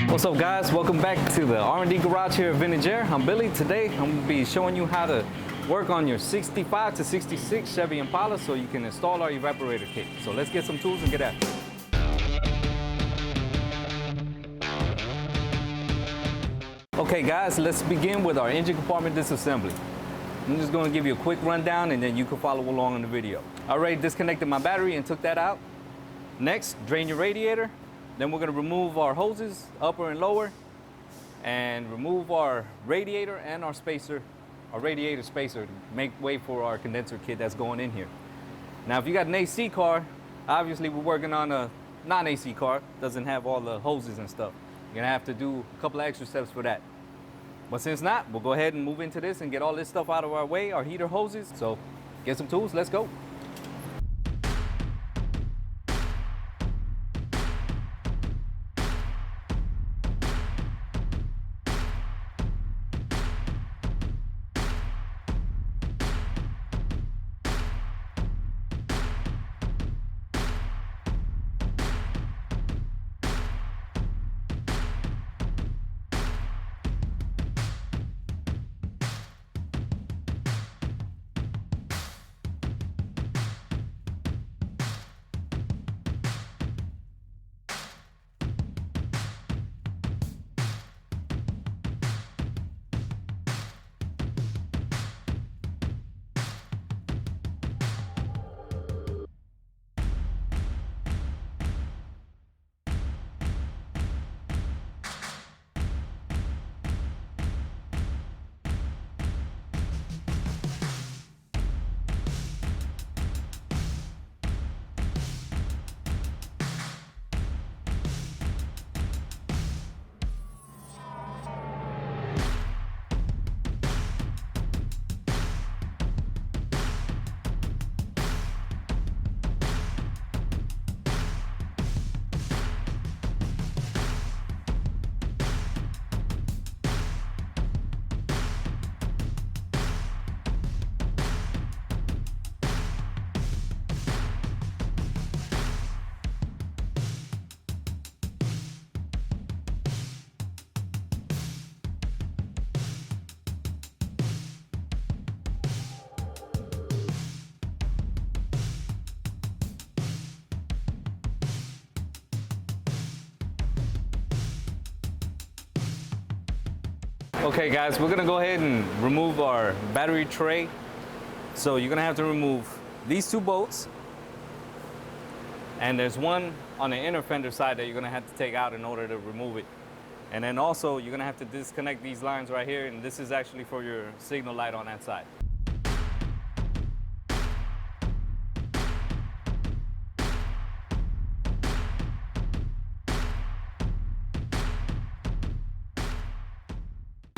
What's up guys, welcome back to the R&D garage here at Vintage Air. I'm Billy. Today I'm going to be showing you how to work on your 65 to 66 Chevy Impala so you can install our evaporator kit. So let's get some tools and get at it. Okay guys, let's begin with our engine compartment disassembly. I'm just going to give you a quick rundown and then you can follow along in the video. I already disconnected my battery and took that out. Next, drain your radiator. Then we're going to remove our hoses, upper and lower, and remove our radiator and our spacer, our radiator spacer, to make way for our condenser kit that's going in here. Now, if you got an AC car, obviously we're working on a non-AC car, doesn't have all the hoses and stuff. You're going to have to do a couple of extra steps for that. But since not, we'll go ahead and move into this and get all this stuff out of our way, our heater hoses. So get some tools, let's go. Okay guys, we're gonna go ahead and remove our battery tray. So you're gonna have to remove these two bolts. And there's one on the inner fender side that you're gonna have to take out in order to remove it. And then also you're gonna have to disconnect these lines right here, and this is actually for your signal light on that side.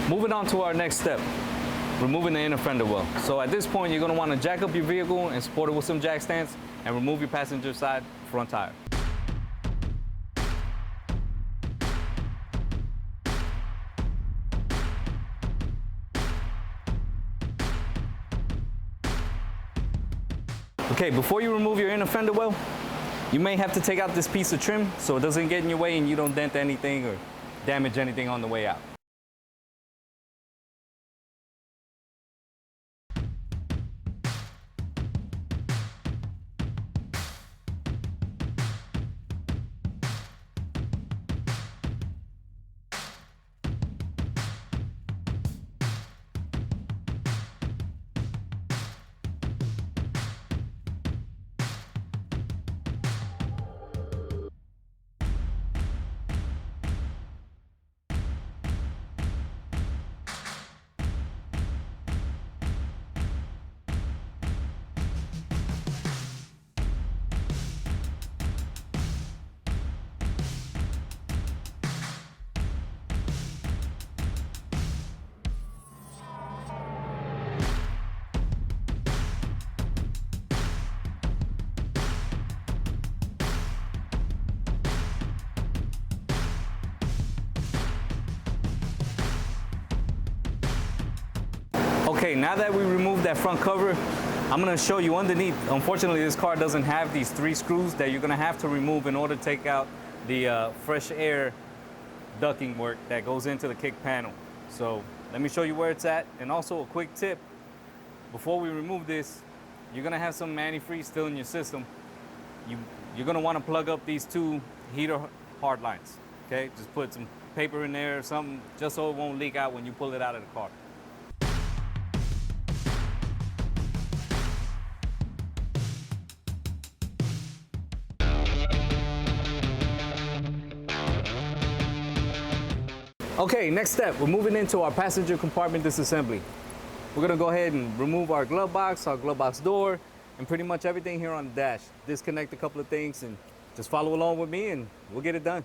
Moving on to our next step, removing the inner fender well. So at this point, you're going to want to jack up your vehicle and support it with some jack stands and remove your passenger side front tire. Okay, before you remove your inner fender well, you may have to take out this piece of trim so it doesn't get in your way and you don't dent anything or damage anything on the way out. Okay, now that we removed that front cover, I'm gonna show you underneath. Unfortunately, this car doesn't have these 3 screws that you're gonna have to remove in order to take out the fresh air ducting work that goes into the kick panel. So let me show you where it's at. And also a quick tip, before we remove this, you're gonna have some antifreeze still in your system. You're gonna wanna plug up these two heater hard lines, okay? Just put some paper in there or something, just so it won't leak out when you pull it out of the car. Okay, next step, we're moving into our passenger compartment disassembly. We're gonna go ahead and remove our glove box door, and pretty much everything here on the dash. Disconnect a couple of things and just follow along with me and we'll get it done.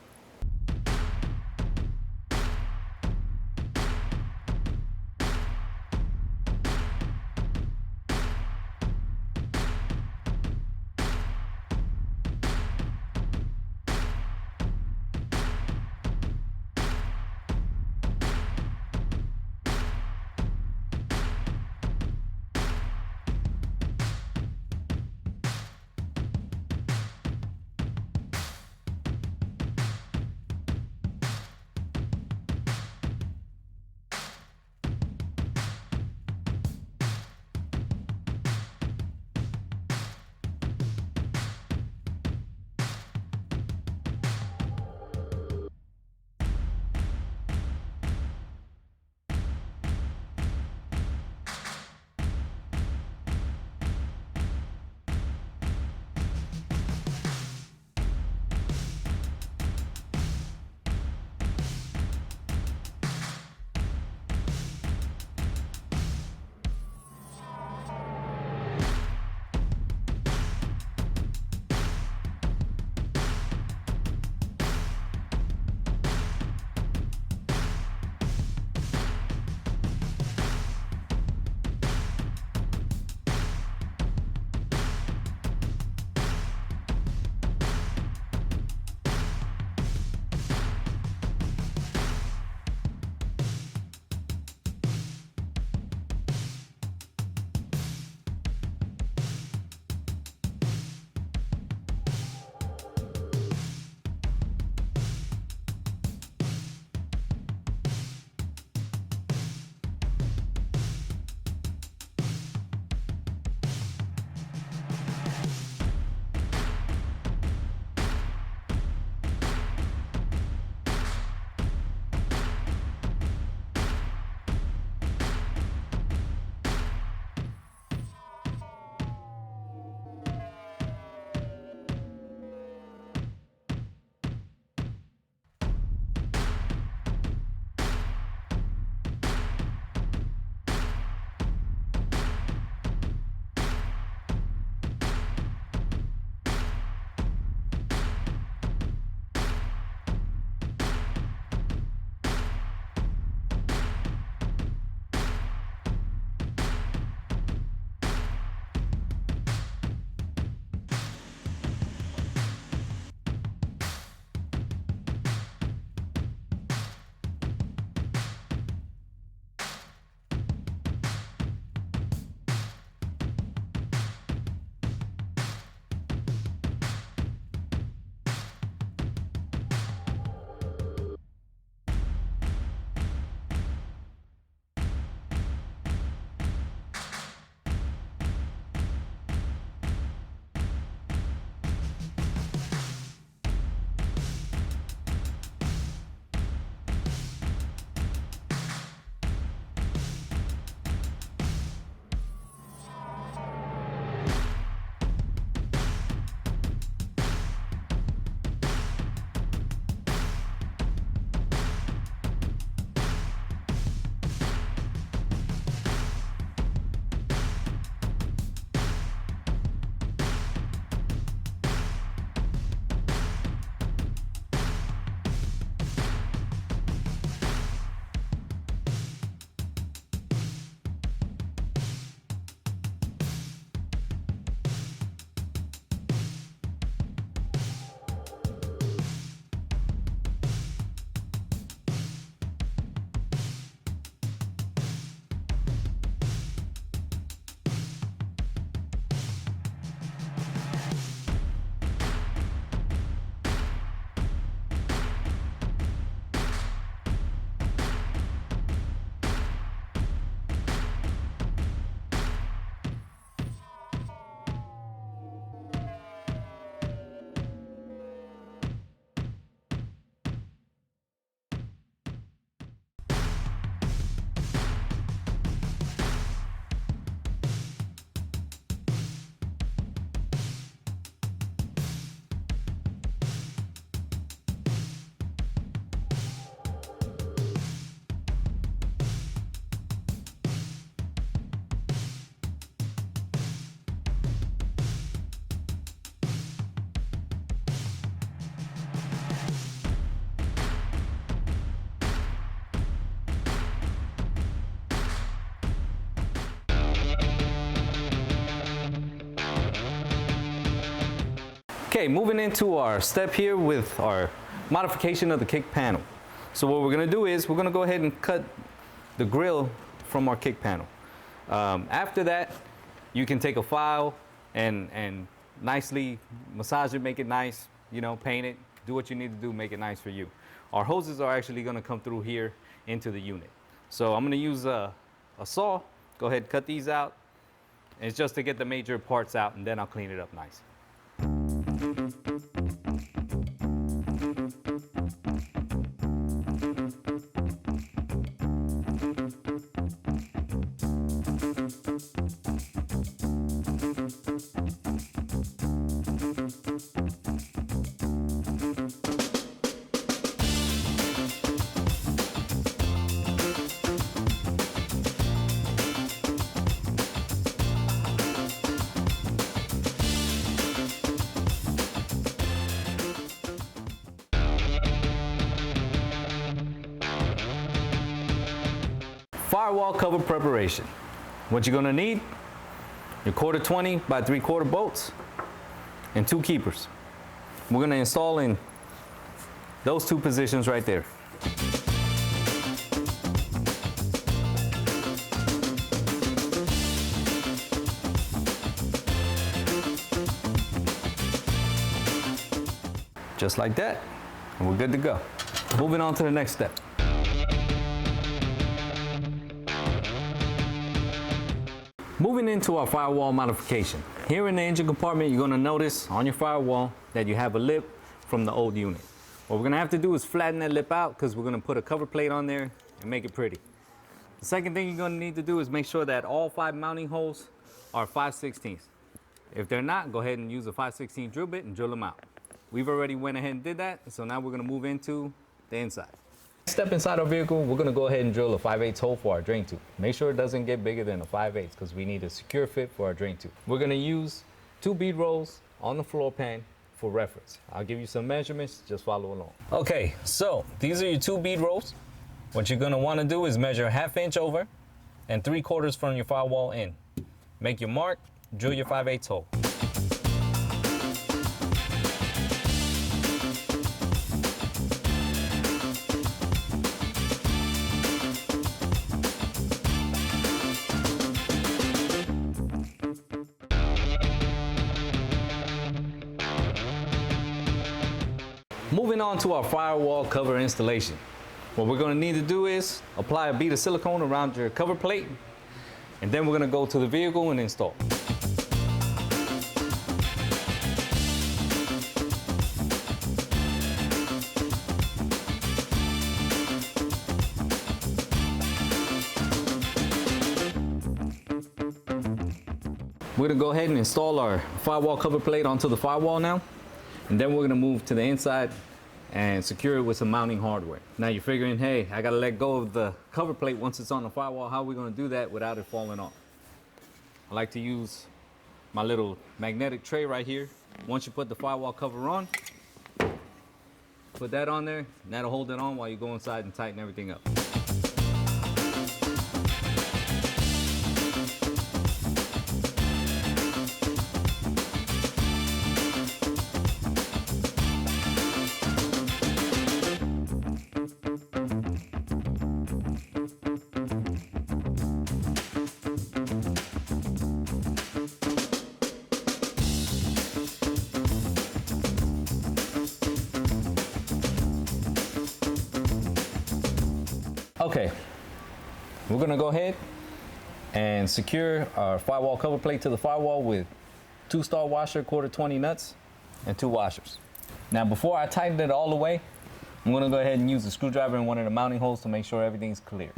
Okay, moving into our step here with our modification of the kick panel. So what we're gonna do is we're gonna go ahead and cut the grill from our kick panel. After that, you can take a file and nicely massage it, make it nice, you know, paint it, do what you need to do, make it nice for you. Our hoses are actually gonna come through here into the unit. So I'm gonna use a saw, go ahead and cut these out. And it's just to get the major parts out, and then I'll clean it up nice. Firewall cover preparation. What you're gonna need, your 1/4-20 by 3/4 bolts and 2 keepers. We're gonna install in those 2 positions right there. Just like that, and we're good to go. Moving on to the next step. Moving into our firewall modification. Here in the engine compartment, you're gonna notice on your firewall that you have a lip from the old unit. What we're gonna have to do is flatten that lip out because we're gonna put a cover plate on there and make it pretty. The second thing you're gonna need to do is make sure that all 5 mounting holes are 5/16. If they're not, go ahead and use a 5/16 drill bit and drill them out. We've already went ahead and did that, so now we're gonna move into the inside. Step inside our vehicle, we're gonna go ahead and drill a 5/8 hole for our drain tube. Make sure it doesn't get bigger than a 5/8 because we need a secure fit for our drain tube. We're gonna use 2 bead rolls on the floor pan for reference. I'll give you some measurements, just follow along. Okay, so these are your 2 bead rolls. What you're gonna wanna do is measure 1/2 inch over and 3/4 from your firewall in. Make your mark, drill your 5/8 hole. Moving on to our firewall cover installation. What we're gonna need to do is apply a bead of silicone around your cover plate, and then we're gonna go to the vehicle and install. We're gonna go ahead and install our firewall cover plate onto the firewall now. And then we're gonna move to the inside and secure it with some mounting hardware. Now you're figuring, hey, I gotta let go of the cover plate once it's on the firewall. How are we gonna do that without it falling off? I like to use my little magnetic tray right here. Once you put the firewall cover on, put that on there, and that'll hold it on while you go inside and tighten everything up. Okay, we're gonna go ahead and secure our firewall cover plate to the firewall with 2-star washer 1/4-20 nuts and 2 washers. Now before I tighten it all the way, I'm gonna go ahead and use a screwdriver in one of the mounting holes to make sure everything's clear.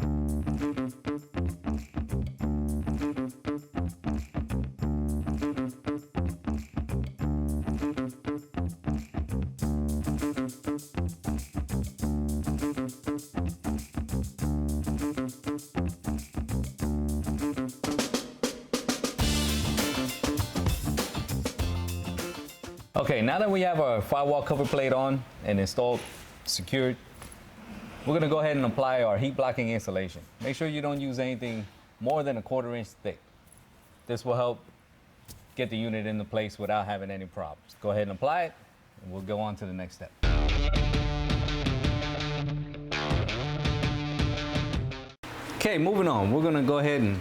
Okay, now that we have our firewall cover plate on and installed, secured, we're gonna go ahead and apply our heat blocking insulation. Make sure you don't use anything more than a 1/4 inch thick. This will help get the unit into place without having any problems. Go ahead and apply it, and we'll go on to the next step. Okay, moving on. We're gonna go ahead and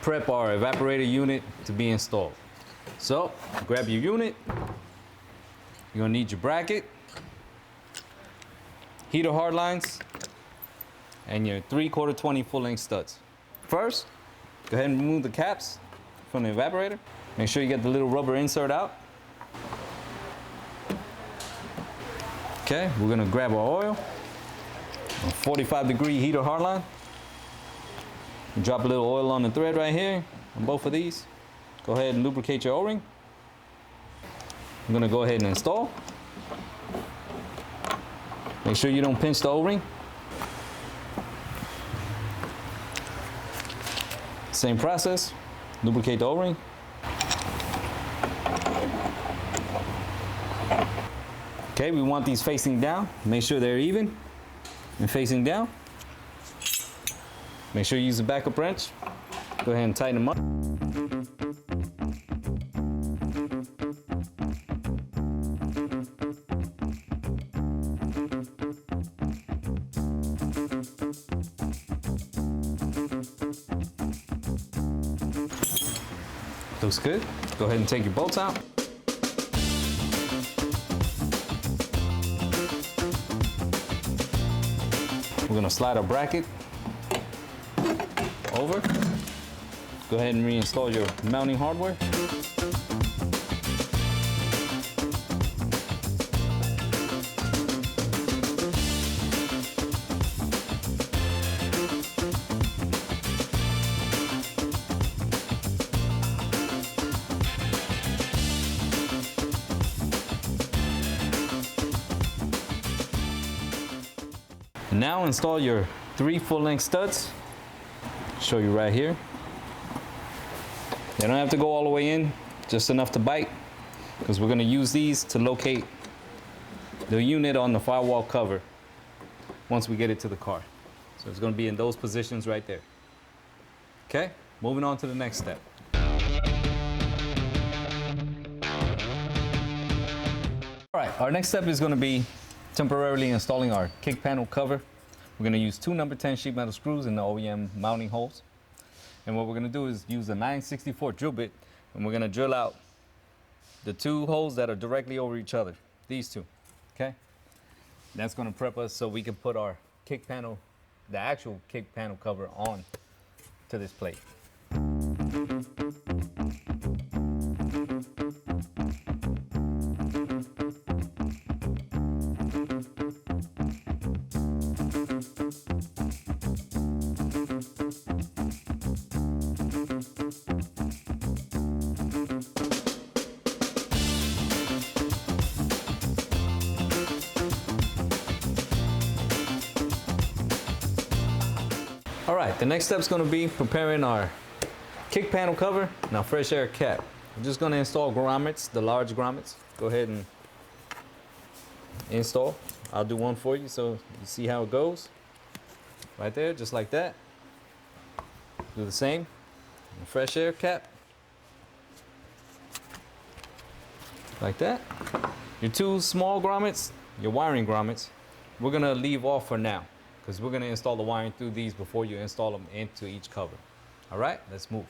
prep our evaporator unit to be installed. So, grab your unit. You're gonna need your bracket, heater hard lines, and your 3/4 20 full length studs. First, go ahead and remove the caps from the evaporator. Make sure you get the little rubber insert out. Okay, we're gonna grab our oil, a 45-degree heater hard line. Drop a little oil on the thread right here on both of these. Go ahead and lubricate your O-ring. I'm gonna go ahead and install. Make sure you don't pinch the O-ring. Same process, lubricate the O-ring. Okay, we want these facing down. Make sure they're even and facing down. Make sure you use a backup wrench. Go ahead and tighten them up. Looks good. Go ahead and take your bolts out. We're gonna slide our bracket over. Go ahead and reinstall your mounting hardware. Now install your 3 full-length studs. Show you right here. They don't have to go all the way in, just enough to bite, because we're going to use these to locate the unit on the firewall cover once we get it to the car. So it's going to be in those positions right there. Okay, moving on to the next step. All right, our next step is going to be temporarily installing our kick panel cover. We're going to use 2 number 10 sheet metal screws in the OEM mounting holes. And what we're going to do is use a 9/64 drill bit, and we're going to drill out the 2 holes that are directly over each other, these 2, okay? That's going to prep us so we can put our kick panel, the actual kick panel cover on to this plate. All right, the next step is going to be preparing our kick panel cover and our fresh air cap. I'm just going to install grommets, the large grommets. Go ahead and install. I'll do one for you so you see how it goes. Right there, just like that. Do the same. The fresh air cap. Like that. Your 2 small grommets, your wiring grommets, we're going to leave off for now, because we're going to install the wiring through these before you install them into each cover. All right, let's move.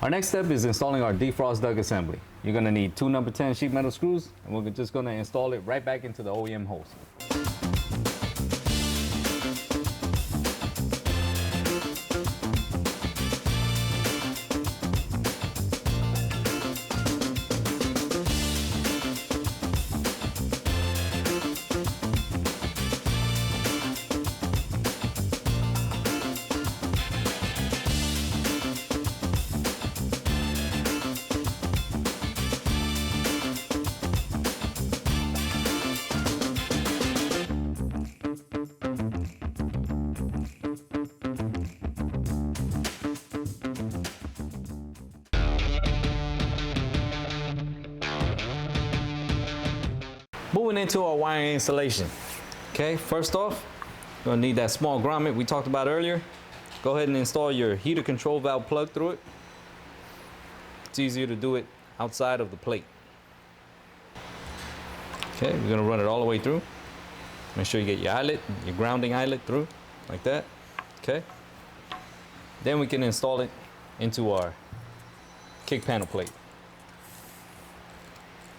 Our next step is installing our defrost duct assembly. You're going to need 2 number 10 sheet metal screws, and we're just going to install it right back into the OEM holes. Moving into our wiring installation. Okay, first off, we're gonna need that small grommet we talked about earlier. go ahead and install your heater control valve plug through it. It's easier to do it outside of the plate. Okay, we're gonna run it all the way through. Make sure you get your eyelet, your grounding eyelet through, like that. Okay. Then we can install it into our kick panel plate.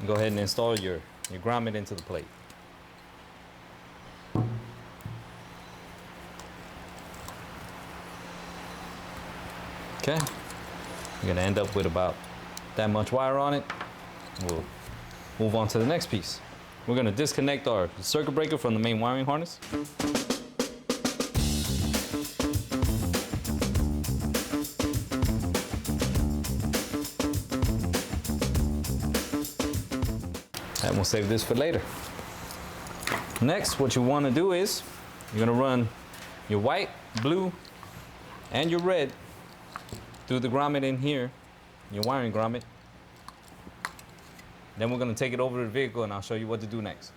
Go ahead and install your grommet into the plate. Okay. You're gonna end up with about that much wire on it. We'll move on to the next piece. We're gonna disconnect our circuit breaker from the main wiring harness. And we'll save this for later. Next, what you wanna do is, you're gonna run your white, blue, and your red through the grommet in here, your wiring grommet. Then we're gonna take it over to the vehicle and I'll show you what to do next.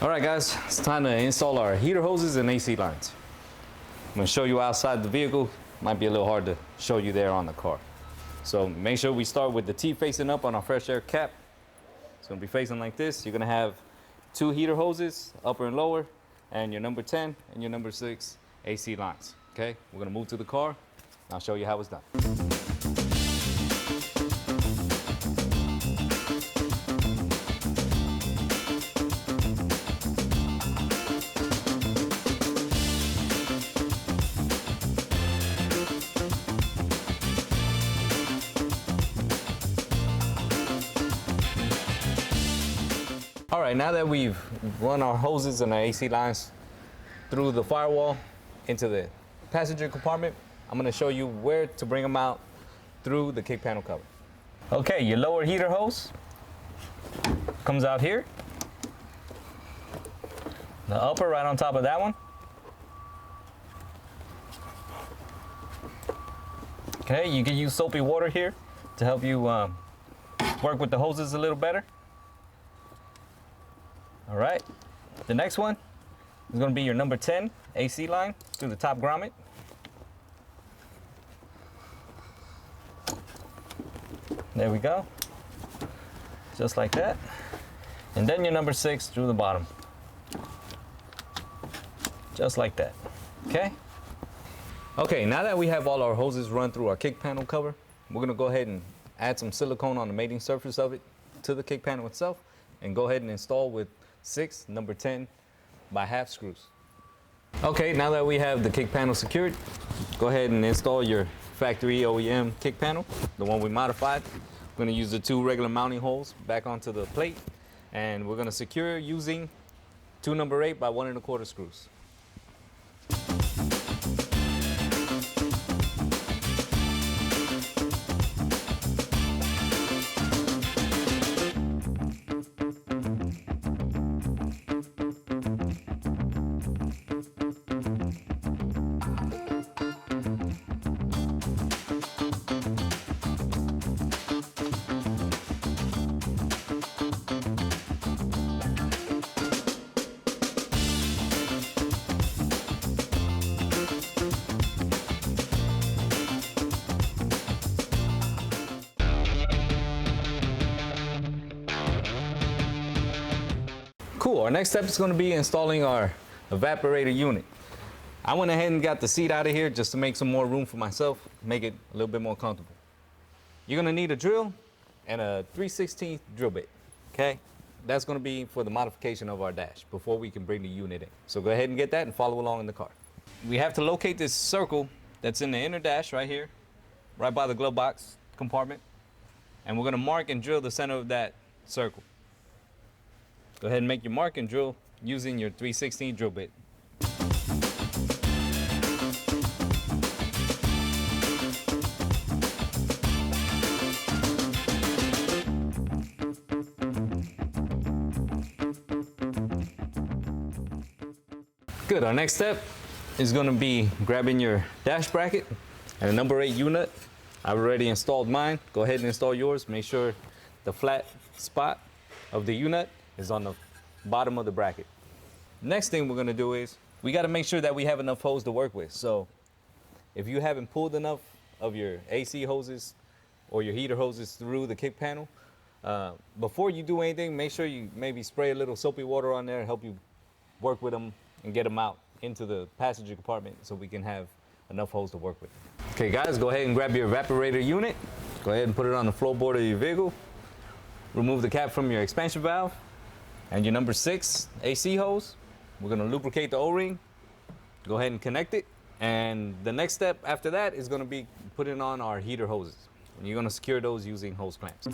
All right guys, it's time to install our heater hoses and AC lines. I'm gonna show you outside the vehicle. Might be a little hard to show you there on the car. So make sure we start with the T facing up on our fresh air cap. It's gonna be facing like this. You're gonna have 2 heater hoses, upper and lower, and your number 10 and your number 6 AC lines. Okay, we're gonna move to the car. I'll show you how it's done. All right, now that we've run our hoses and our AC lines through the firewall into the passenger compartment, I'm gonna show you where to bring them out through the kick panel cover. Okay, your lower heater hose comes out here. The upper right on top of that one. Okay, you can use soapy water here to help you work with the hoses a little better. All right, the next one is gonna be your number 10 AC line through the top grommet. There we go, just like that. And then your number 6 through the bottom, just like that, okay? Okay, now that we have all our hoses run through our kick panel cover, we're gonna go ahead and add some silicone on the mating surface of it to the kick panel itself and go ahead and install with 6 number 10 by half screws. Okay, now that we have the kick panel secured, go ahead and install your factory OEM kick panel, the one we modified. We're gonna use the 2 regular mounting holes back onto the plate, and we're gonna secure using 2 number 8 by 1 1/4 screws. Cool, our next step is gonna be installing our evaporator unit. I went ahead and got the seat out of here just to make some more room for myself, make it a little bit more comfortable. You're gonna need a drill and a 3/16 drill bit, okay? That's gonna be for the modification of our dash before we can bring the unit in. So go ahead and get that and follow along in the car. We have to locate this circle that's in the inner dash right here, right by the glove box compartment. And we're gonna mark and drill the center of that circle. Go ahead and make your mark and drill using your 3/16 drill bit. Good, our next step is gonna be grabbing your dash bracket and a number 8 U-nut. I've already installed mine. Go ahead and install yours. Make sure the flat spot of the U-nut is on the bottom of the bracket. Next thing we're gonna do is, we gotta make sure that we have enough hose to work with. So if you haven't pulled enough of your AC hoses or your heater hoses through the kick panel, before you do anything, make sure you maybe spray a little soapy water on there, help you work with them and get them out into the passenger compartment so we can have enough hose to work with. Okay guys, go ahead and grab your evaporator unit. Go ahead and put it on the floorboard of your vehicle. Remove the cap from your expansion valve and your number 6 AC hose. We're gonna lubricate the O-ring. Go ahead and connect it. And the next step after that is gonna be putting on our heater hoses. And you're gonna secure those using hose clamps.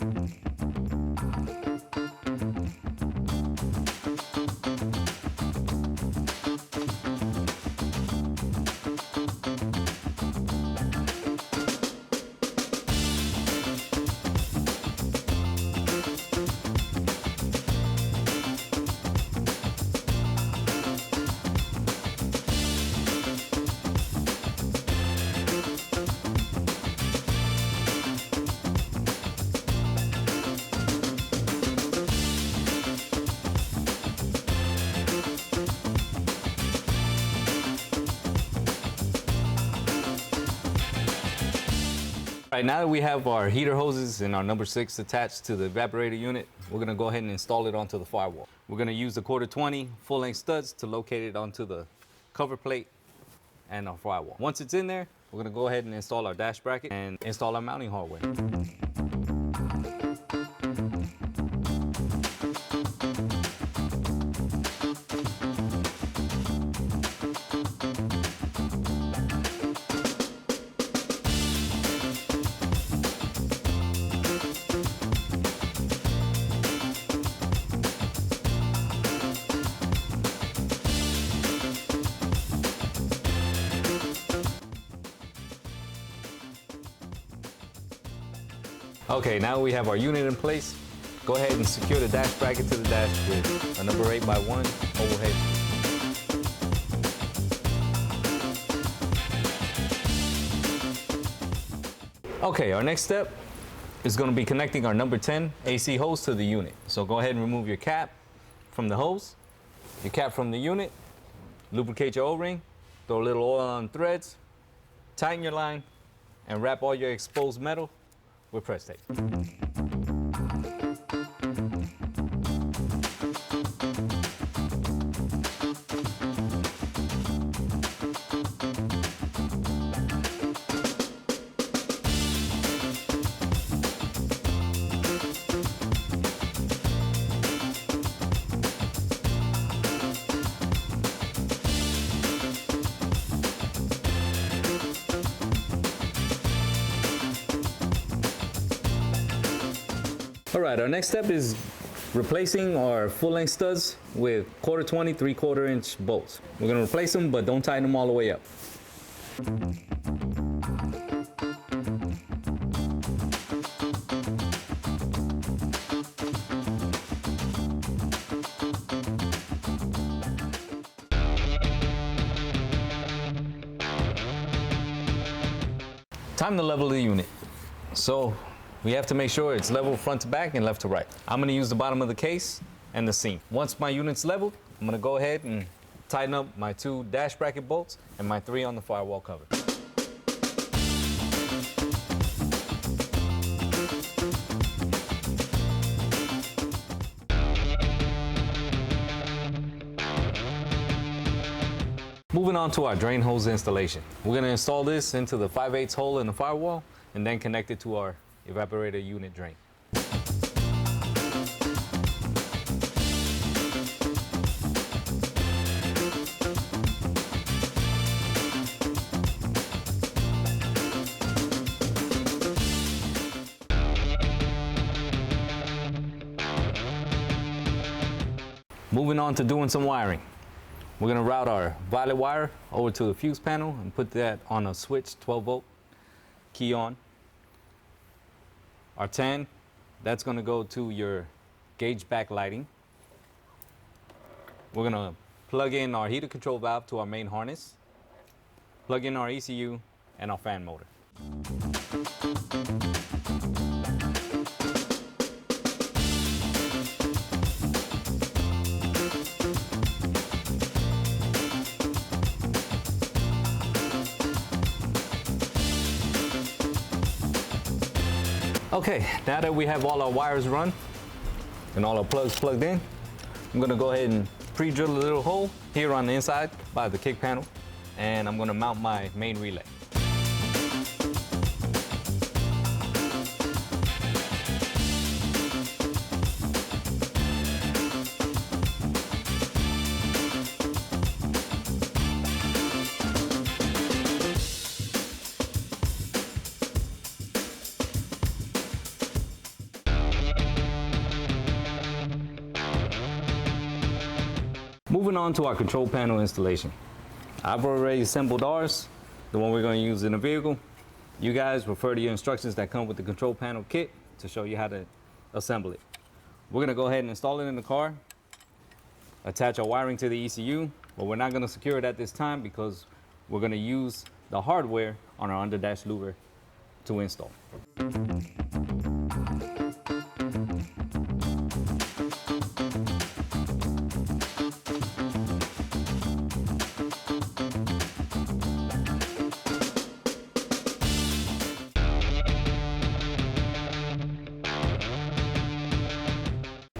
All right, now that we have our heater hoses and our number 6 attached to the evaporator unit, we're gonna go ahead and install it onto the firewall. We're gonna use the 1/4-20 full-length studs to locate it onto the cover plate and our firewall. Once it's in there, we're gonna go ahead and install our dash bracket and install our mounting hardware. Okay, now we have our unit in place. Go ahead and secure the dash bracket to the dash with a number 8x1 overhead. Okay, our next step is going to be connecting our number 10 AC hose to the unit. So go ahead and remove your cap from the hose, your cap from the unit, lubricate your O-ring, throw a little oil on threads, tighten your line, and wrap all your exposed metal with press tape. All right, our next step is replacing our full-length studs with 1/4-20 3/4-inch bolts. We're gonna replace them, but don't tighten them all the way up. Time to level the unit. So we have to make sure it's level front to back and left to right. I'm gonna use the bottom of the case and the seam. Once my unit's leveled, I'm gonna go ahead and tighten up my 2 dash bracket bolts and my 3 on the firewall cover. Moving on to our drain hose installation. We're gonna install this into the 5/8 hole in the firewall and then connect it to our evaporator unit drain. Moving on to doing some wiring. We're gonna route our violet wire over to the fuse panel and put that on a switch 12 volt, key on. Our 10, that's gonna go to your gauge backlighting. We're gonna plug in our heater control valve to our main harness, plug in our ECU and our fan motor. Okay, now that we have all our wires run and all our plugs plugged in, I'm gonna go ahead and pre-drill a little hole here on the inside by the kick panel, and I'm gonna mount my main relay. Moving on to our control panel installation. I've already assembled ours, the one we're going to use in the vehicle. You guys refer to your instructions that come with the control panel kit to show you how to assemble it. We're going to go ahead and install it in the car, attach our wiring to the ECU, but we're not going to secure it at this time because we're going to use the hardware on our underdash louver to install.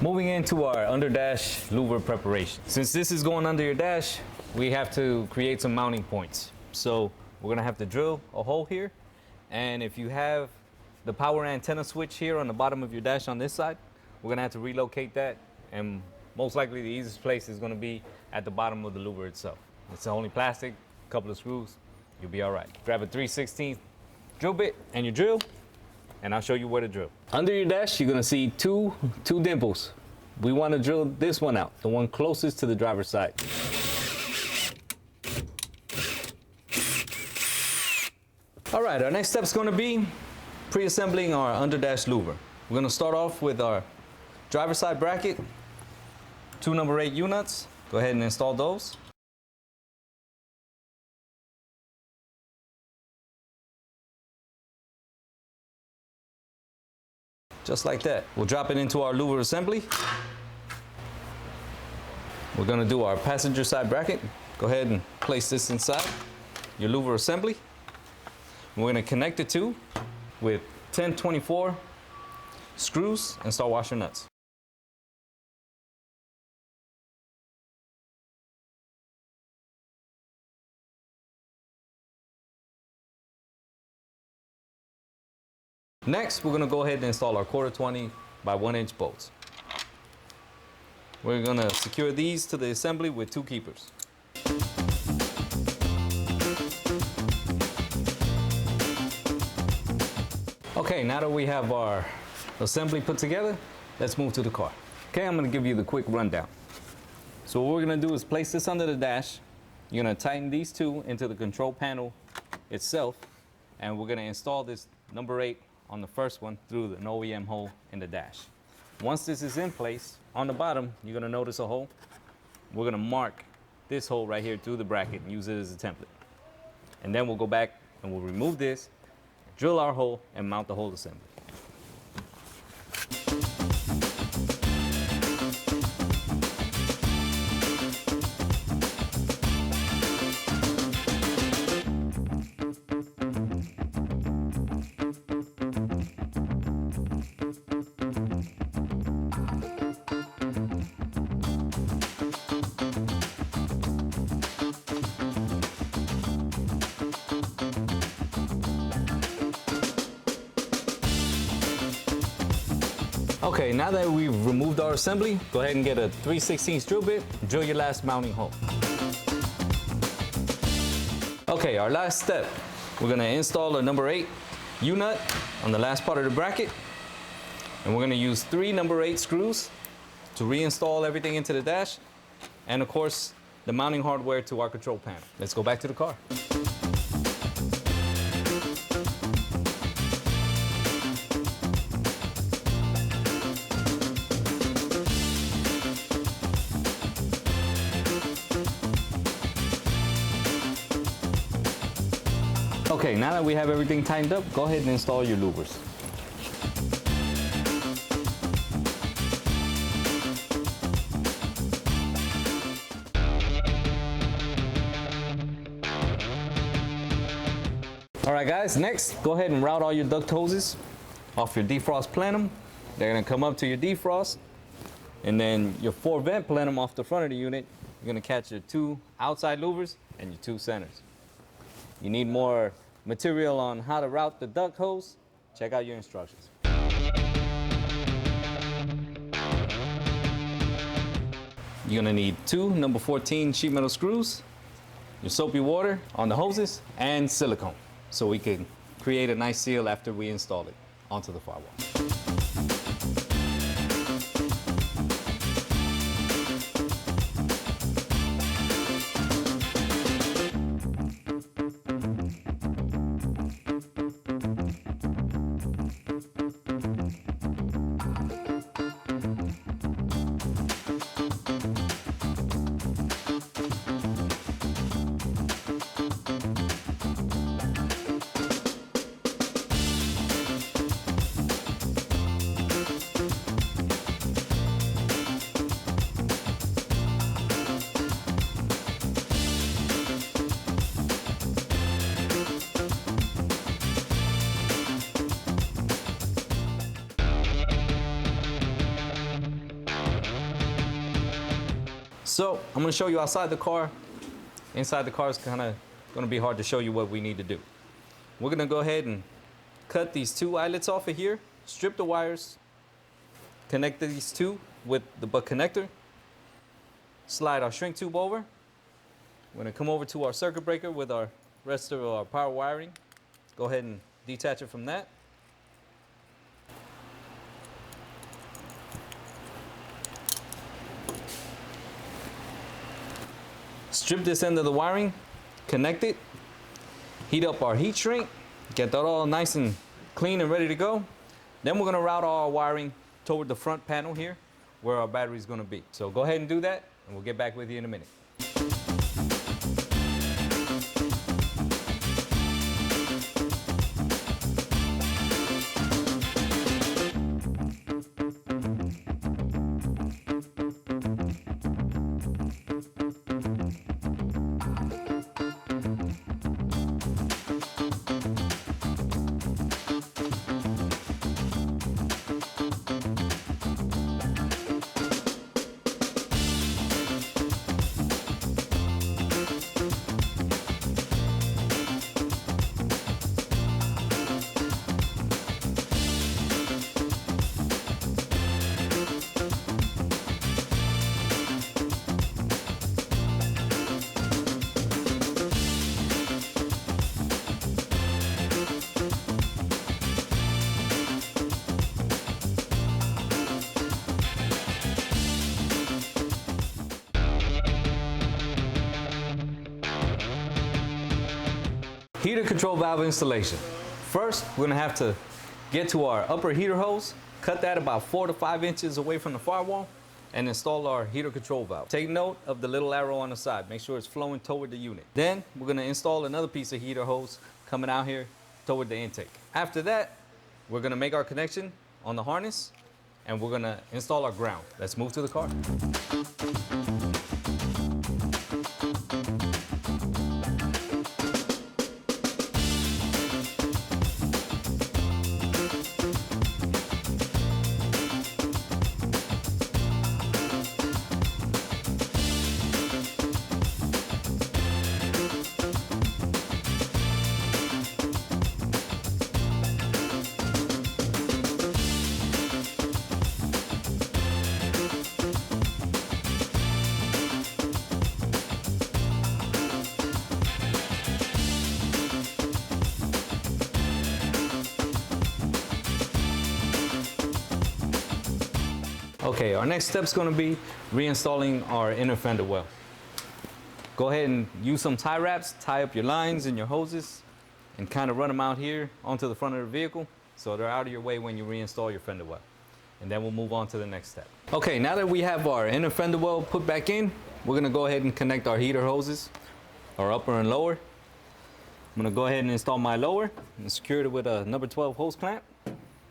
Moving into our underdash louver preparation. Since this is going under your dash, we have to create some mounting points. So we're gonna have to drill a hole here. And if you have the power antenna switch here on the bottom of your dash on this side, we're gonna have to relocate that. And most likely the easiest place is gonna be at the bottom of the louver itself. It's only plastic, a couple of screws, you'll be all right. Grab a 3/16 drill bit and your drill, and I'll show you where to drill. Under your dash, you're gonna see two dimples. We wanna drill this one out, the one closest to the driver's side. All right, our next step is gonna be pre-assembling our underdash louver. We're gonna start off with our driver's side bracket, 2 number 8 U-nuts. Go ahead and install those. Just like that. We'll drop it into our louver assembly. We're gonna do our passenger side bracket. Go ahead and place this inside your louver assembly. We're gonna connect the two with 1024 screws and start washing nuts. Next, we're gonna go ahead and install our 1/4 by 1 inch bolts. We're gonna secure these to the assembly with 2 keepers. Okay, now that we have our assembly put together, let's move to the car. Okay, I'm gonna give you the quick rundown. So what we're gonna do is place this under the dash. You're gonna tighten these two into the control panel itself, and we're gonna install this number 8 on the first one through an OEM hole in the dash. Once this is in place, on the bottom, you're gonna notice a hole. We're gonna mark this hole right here through the bracket and use it as a template. And then we'll go back and we'll remove this, drill our hole, and mount the whole assembly. Okay, now that we've removed our assembly, go ahead and get a 3/16 drill bit, drill your last mounting hole. Okay, our last step, we're gonna install a number 8 U-nut on the last part of the bracket, and we're gonna use 3 number 8 screws to reinstall everything into the dash, and of course, the mounting hardware to our control panel. Let's go back to the car. Okay, now that we have everything tightened up, go ahead and install your louvers. All right guys, next, go ahead and route all your duct hoses off your defrost plenum. They're gonna come up to your defrost. And then your 4 vent plenum off the front of the unit, you're gonna catch your 2 outside louvers and your 2 centers. You need more material on how to route the duct hose, check out your instructions. You're gonna need 2 number 14 sheet metal screws, your soapy water on the hoses, and silicone, so we can create a nice seal after we install it onto the firewall. So I'm gonna show you outside the car. Inside the car is kind of gonna be hard to show you what we need to do. We're gonna go ahead and cut these 2 eyelets off of here, strip the wires, connect these 2 with the butt connector, slide our shrink tube over. We're gonna come over to our circuit breaker with our rest of our power wiring. Go ahead and detach it from that. Strip this end of the wiring, connect it, heat up our heat shrink, get that all nice and clean and ready to go. Then we're gonna route all our wiring toward the front panel here where our battery is gonna be. So go ahead and do that and we'll get back with you in a minute. Heater control valve installation. First, we're gonna have to get to our upper heater hose, cut that about 4 to 5 inches away from the firewall, and install our heater control valve. Take note of the little arrow on the side. Make sure it's flowing toward the unit. Then, we're gonna install another piece of heater hose coming out here toward the intake. After that, we're gonna make our connection on the harness, and we're gonna install our ground. Let's move to the car. Okay, our next step is going to be reinstalling our inner fender well. Go ahead and use some tie wraps, tie up your lines and your hoses, and kind of run them out here onto the front of the vehicle so they're out of your way when you reinstall your fender well. And then we'll move on to the next step. Okay, now that we have our inner fender well put back in, we're going to go ahead and connect our heater hoses, our upper and lower. I'm going to go ahead and install my lower and secure it with a number 12 hose clamp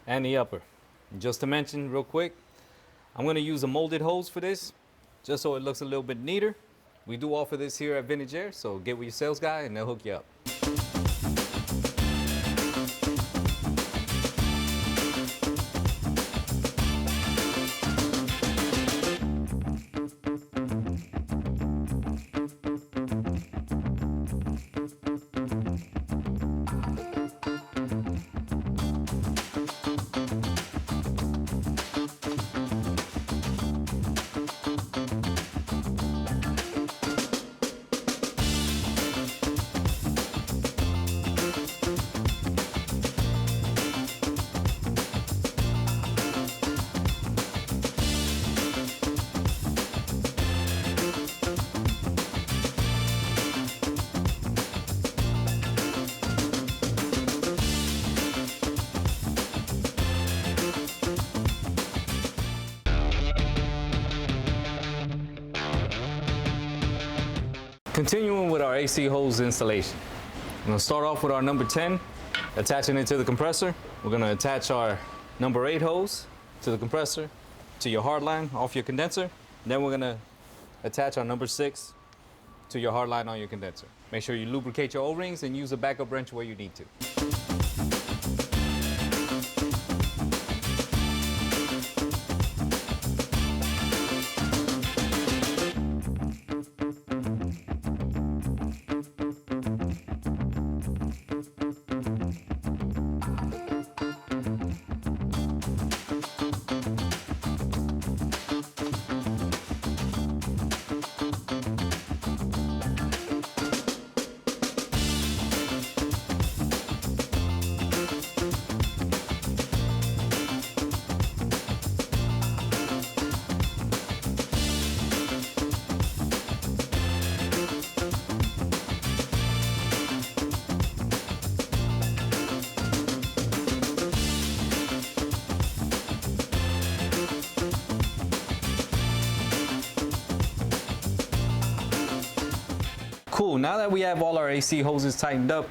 and the upper. And just to mention real quick, I'm going to use a molded hose for this, just so it looks a little bit neater. We do offer this here at Vintage Air, so get with your sales guy and they'll hook you up. Continuing with our AC hose installation. I'm gonna start off with our number 10, attaching it to the compressor. We're gonna attach our number 8 hose to the compressor, to your hard line off your condenser. Then we're gonna attach our number 6 to your hard line on your condenser. Make sure you lubricate your O-rings and use a backup wrench where you need to. Cool, now that we have all our AC hoses tightened up,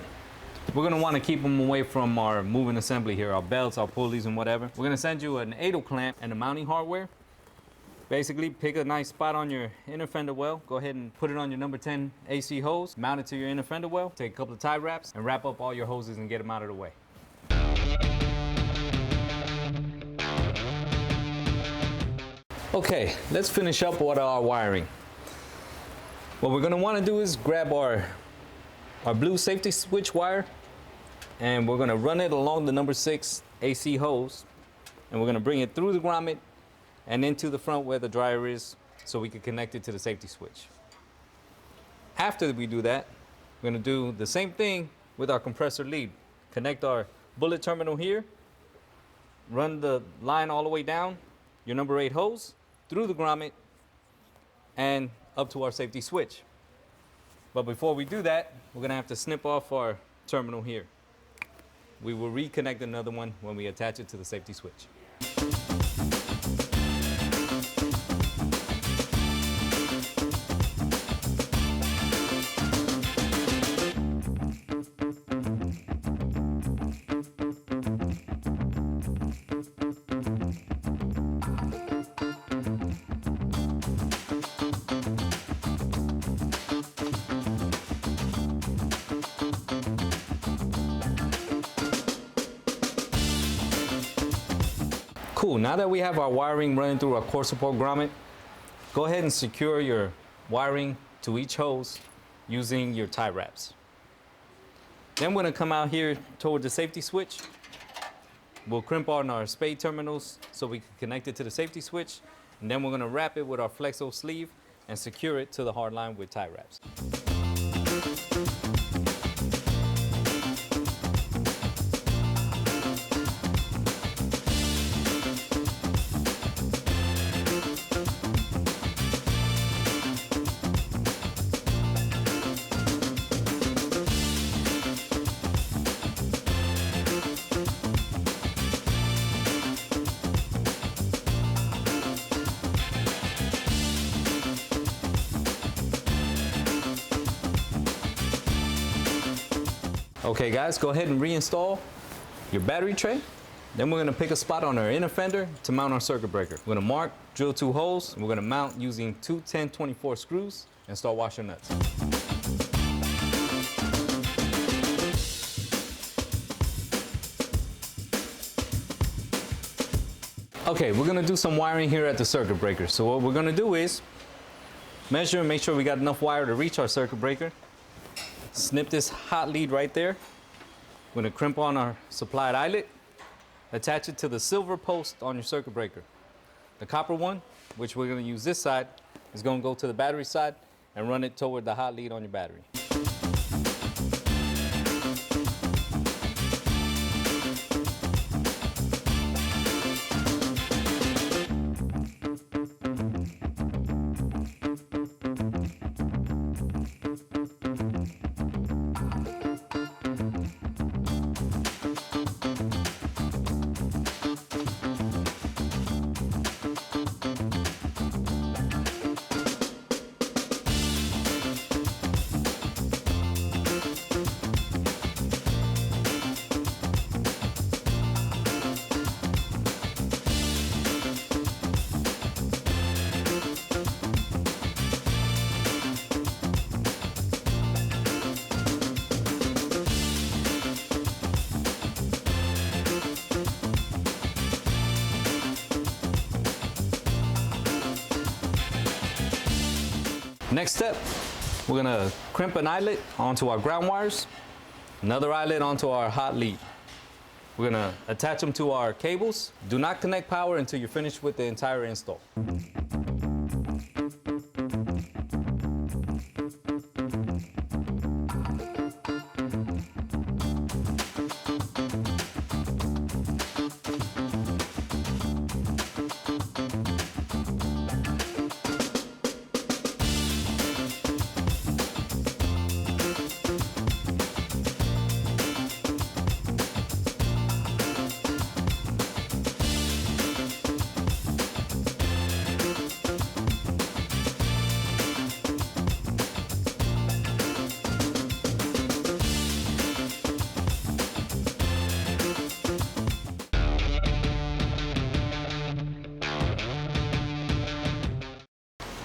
we're gonna wanna keep them away from our moving assembly here, our belts, our pulleys, and whatever. We're gonna send you an 8 clamp and a mounting hardware. Basically, pick a nice spot on your inner fender well. Go ahead and put it on your number 10 AC hose, mount it to your inner fender well, take a couple of tie wraps, and wrap up all your hoses and get them out of the way. Okay, let's finish up with our wiring. What we're gonna wanna do is grab our blue safety switch wire, and we're gonna run it along the number 6 AC hose, and we're gonna bring it through the grommet and into the front where the dryer is so we can connect it to the safety switch. After we do that, we're gonna do the same thing with our compressor lead. Connect our bullet terminal here, run the line all the way down your number 8 hose, through the grommet, and up to our safety switch. But before we do that, we're gonna have to snip off our terminal here. We will reconnect another one when we attach it to the safety switch. Cool, now that we have our wiring running through our core support grommet, go ahead and secure your wiring to each hose using your tie wraps. Then we're gonna come out here toward the safety switch. We'll crimp on our spade terminals so we can connect it to the safety switch, and then we're gonna wrap it with our flexo sleeve and secure it to the hard line with tie wraps. Okay guys, go ahead and reinstall your battery tray. Then we're gonna pick a spot on our inner fender to mount our circuit breaker. We're gonna mark, drill 2 holes, and we're gonna mount using 2 10-24 screws and start washing nuts. Okay, we're gonna do some wiring here at the circuit breaker. So what we're gonna do is measure and make sure we got enough wire to reach our circuit breaker. Snip this hot lead right there. We're gonna crimp on our supplied eyelet, attach it to the silver post on your circuit breaker. The copper one, which we're gonna use this side, is gonna go to the battery side and run it toward the hot lead on your battery. Next step, we're gonna crimp an eyelet onto our ground wires, another eyelet onto our hot lead. We're gonna attach them to our cables. Do not connect power until you're finished with the entire install.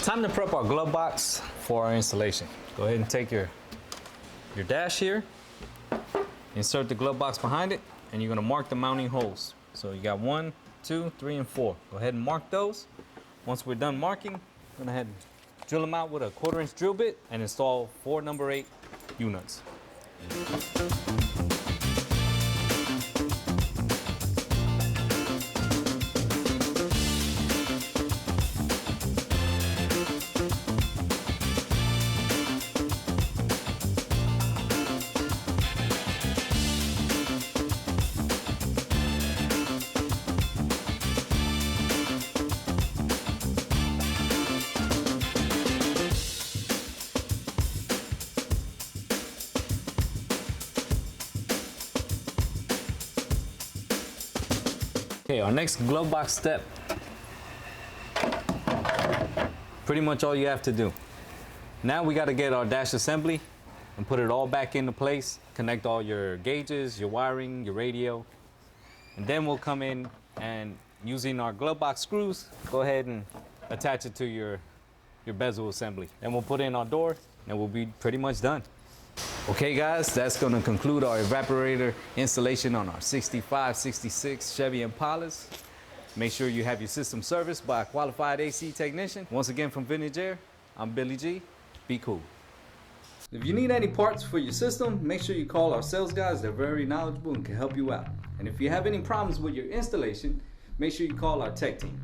Time to prep our glove box for our installation. Go ahead and take your dash here, insert the glove box behind it, and you're gonna mark the mounting holes. So you got 1, 2, 3, and 4. Go ahead and mark those. Once we're done marking, go ahead and drill them out with a 1/4" drill bit and install 4 number 8 U-nuts. Okay, our next glove box step. Pretty much all you have to do. Now we got to get our dash assembly and put it all back into place. Connect all your gauges, your wiring, your radio. And then we'll come in and using our glove box screws, go ahead and attach it to your bezel assembly. Then we'll put in our door and we'll be pretty much done. Okay guys, that's going to conclude our evaporator installation on our 65, 66 Chevy Impalas. Make sure you have your system serviced by a qualified AC technician. Once again from Vintage Air, I'm Billy G. Be cool. If you need any parts for your system, make sure you call our sales guys. They're very knowledgeable and can help you out. And if you have any problems with your installation, make sure you call our tech team.